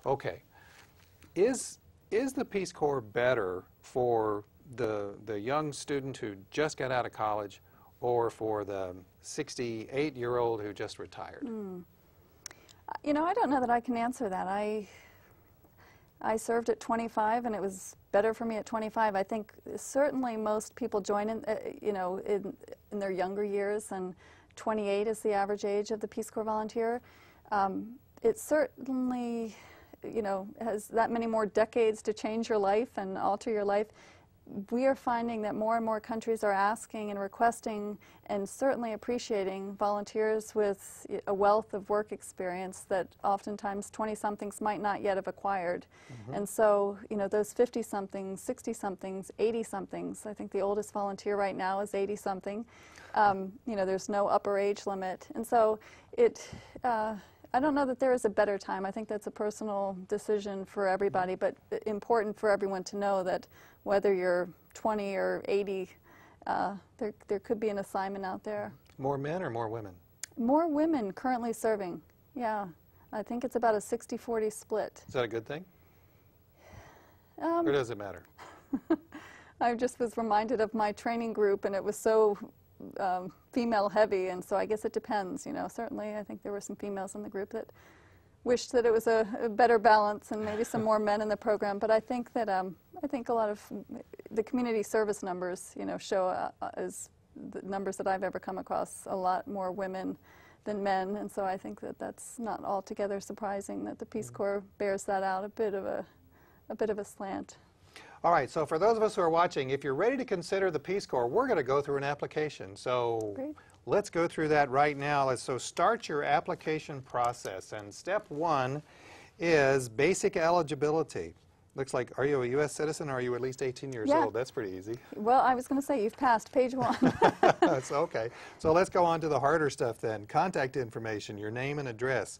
Okay. Is the Peace Corps better for the young student who just got out of college or for the 68-year-old who just retired? You know, I don't know that I can answer that. I served at 25, and it was better for me at 25. I think certainly most people join in, you know, in their younger years, and 28 is the average age of the Peace Corps volunteer. It certainly, you know, has that many more decades to change your life and alter your life. We are finding that more and more countries are asking and requesting and certainly appreciating volunteers with a wealth of work experience that oftentimes 20-somethings might not yet have acquired. And so, you know, those 50-somethings, 60-somethings, 80-somethings, I think the oldest volunteer right now is 80-something. You know, there's no upper age limit. And so I don't know that there is a better time. I think that's a personal decision for everybody, but important for everyone to know that whether you're 20 or 80, there could be an assignment out there. More men or more women? More women currently serving, yeah. I think it's about a 60-40 split. Is that a good thing? Or does it matter? I just was reminded of my training group, and it was so female heavy, and so I guess it depends, you know. Certainly I think there were some females in the group that wished that it was a better balance and maybe some more men in the program, but I think that I think a lot of the community service numbers, you know, show as the numbers that I've ever come across, a lot more women than men, and so I think that that's not altogether surprising that the Peace Corps bears that out, a bit of a slant. All right, so for those of us who are watching, if you're ready to consider the Peace Corps, we're going to go through an application. So let's go through that right now. So start your application process. And step one is basic eligibility. Looks like, are you a U.S. citizen or are you at least 18 years old? That's pretty easy. Well, I was going to say, you've passed page 1. That's okay. So let's go on to the harder stuff then. Contact information, your name and address.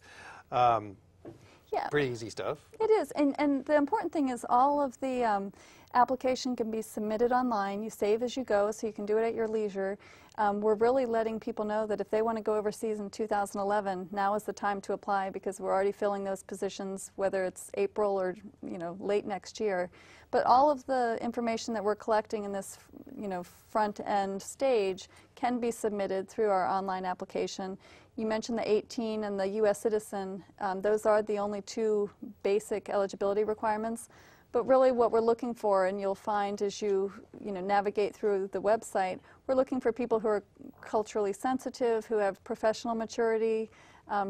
Yeah. Pretty easy stuff. It is, and the important thing is all of the application can be submitted online. You save as you go, so you can do it at your leisure. We're really letting people know that if they want to go overseas in 2011, now is the time to apply, because we're already filling those positions, whether it's April or, you know, late next year. But all of the information that we're collecting in this, you know, front-end stage can be submitted through our online application. You mentioned the 18 and the U.S. citizen. Those are the only two basic eligibility requirements. But really what we're looking for, and you'll find as you navigate through the website, we're looking for people who are culturally sensitive, who have professional maturity,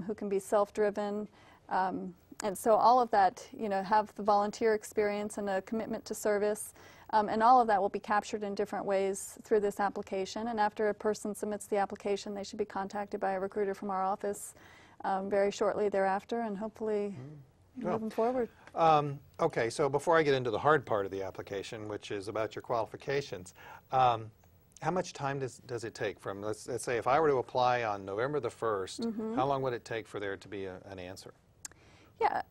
who can be self-driven. And so all of that, you know, have the volunteer experience and a commitment to service. And all of that will be captured in different ways through this application. And after a person submits the application, they should be contacted by a recruiter from our office very shortly thereafter, and hopefully moving forward. Okay, so before I get into the hard part of the application, which is about your qualifications, how much time does it take from, let's say, if I were to apply on November the 1st, how long would it take for there to be an answer? Yeah.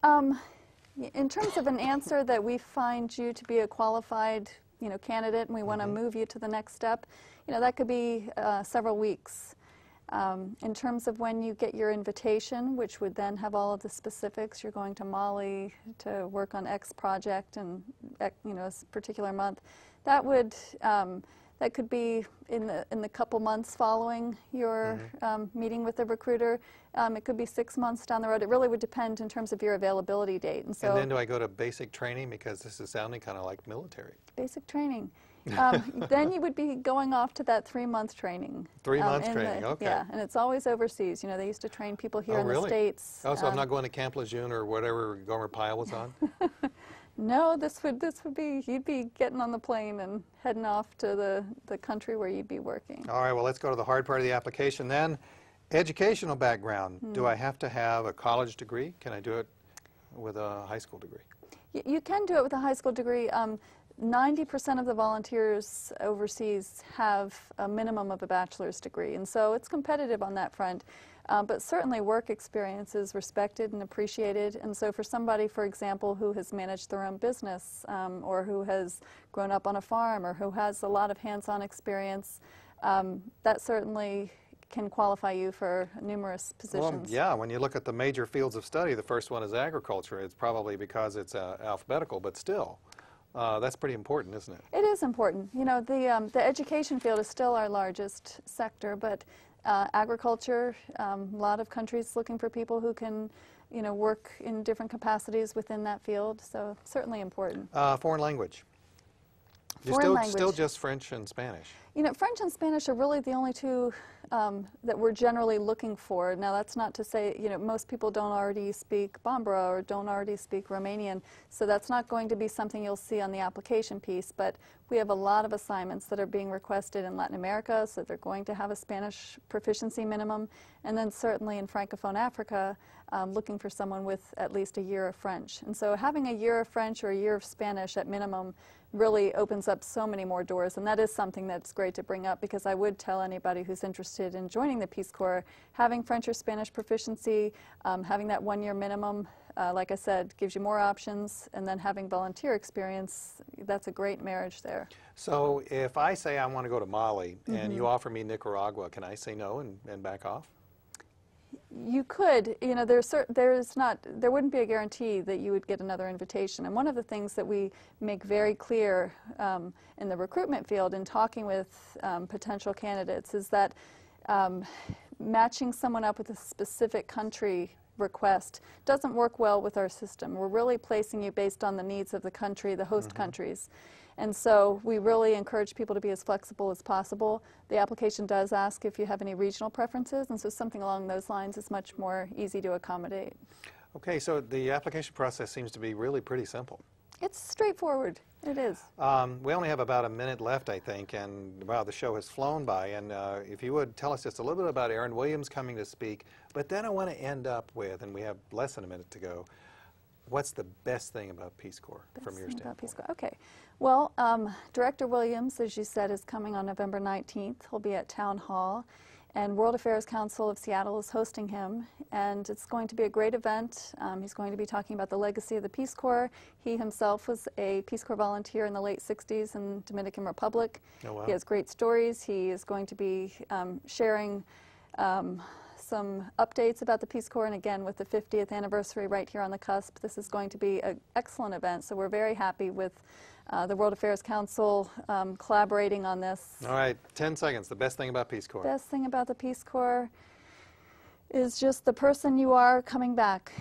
In terms of an answer that we find you to be a qualified, you know, candidate, and we want to move you to the next step, you know, that could be several weeks. In terms of when you get your invitation, which would then have all of the specifics, you're going to Mali to work on X project and, you know, a particular month, that would that could be in the couple months following your meeting with the recruiter. It could be 6 months down the road. It really would depend in terms of your availability date. And so, and then do I go to basic training, because this is sounding kind of like military? Basic training. Then you would be going off to that 3-month training. 3 months training, okay. Yeah, and it's always overseas. You know, they used to train people here in the States. Oh, so I'm not going to Camp Lejeune or whatever Gomer Pyle was on? No, this would be, you'd be getting on the plane and heading off to the country where you'd be working. All right, well, let's go to the hard part of the application then. Educational background. Do I have to have a college degree? Can I do it with a high school degree? You can do it with a high school degree. 90% of the volunteers overseas have a minimum of a bachelor's degree, and so it's competitive on that front. But certainly work experience is respected and appreciated, and so for somebody, for example, who has managed their own business or who has grown up on a farm or who has a lot of hands-on experience, that certainly can qualify you for numerous positions. Well, yeah, when you look at the major fields of study, the first one is agriculture. It's probably because it's alphabetical, but still, that's pretty important, isn't it? It is important. You know, the education field is still our largest sector, but agriculture, a lot of countries looking for people who can, you know, work in different capacities within that field, so certainly important. Foreign language. Still just French and Spanish. You know, French and Spanish are really the only two that we're generally looking for. Now, that's not to say, you know, most people don't already speak Bambara or don't already speak Romanian, so that's not going to be something you'll see on the application piece, but we have a lot of assignments that are being requested in Latin America, so they're going to have a Spanish proficiency minimum, and then certainly in Francophone Africa, looking for someone with at least a year of French. And so having a year of French or a year of Spanish at minimum really opens up so many more doors, and that is something that's great to bring up, because I would tell anybody who's interested in joining the Peace Corps, having French or Spanish proficiency, having that 1 year minimum, like I said, gives you more options, and then having volunteer experience, that's a great marriage there. So if I say I want to go to Mali and you offer me Nicaragua, can I say no and back off? You could, you know, there wouldn't be a guarantee that you would get another invitation. And one of the things that we make very clear in the recruitment field in talking with potential candidates is that matching someone up with a specific country request doesn't work well with our system. We're really placing you based on the needs of the country, the host countries. And so we really encourage people to be as flexible as possible. The application does ask if you have any regional preferences, and so something along those lines is much more easy to accommodate. Okay, so the application process seems to be really pretty simple. It's straightforward. It is. We only have about a minute left, I think, and wow, the show has flown by. And if you would tell us just a little bit about Aaron Williams coming to speak, but then I want to end up with, and we have less than a minute to go, what's the best thing about Peace Corps from your standpoint? Peace Corps. Okay. Well, Director Williams, as you said, is coming on November 19th. He'll be at Town Hall, and World Affairs Council of Seattle is hosting him, and it's going to be a great event. He's going to be talking about the legacy of the Peace Corps. He himself was a Peace Corps volunteer in the late 60s in Dominican Republic. Oh, wow. He has great stories. He is going to be sharing some updates about the Peace Corps, and again, with the 50th anniversary right here on the cusp, this is going to be an excellent event, so we're very happy with the World Affairs Council collaborating on this. All right, 10 seconds. The best thing about Peace Corps? Best thing about the Peace Corps is just the person you are coming back.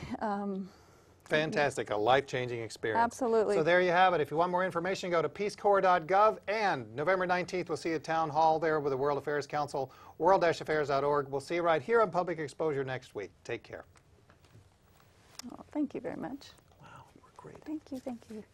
Fantastic, a life-changing experience. Absolutely. So there you have it. If you want more information, go to peacecorps.gov, and November 19th, we'll see you at Town Hall there with the World Affairs Council, world-affairs.org. We'll see you right here on Public Exposure next week. Take care. Oh, thank you very much. Wow, we're great. Thank you, thank you.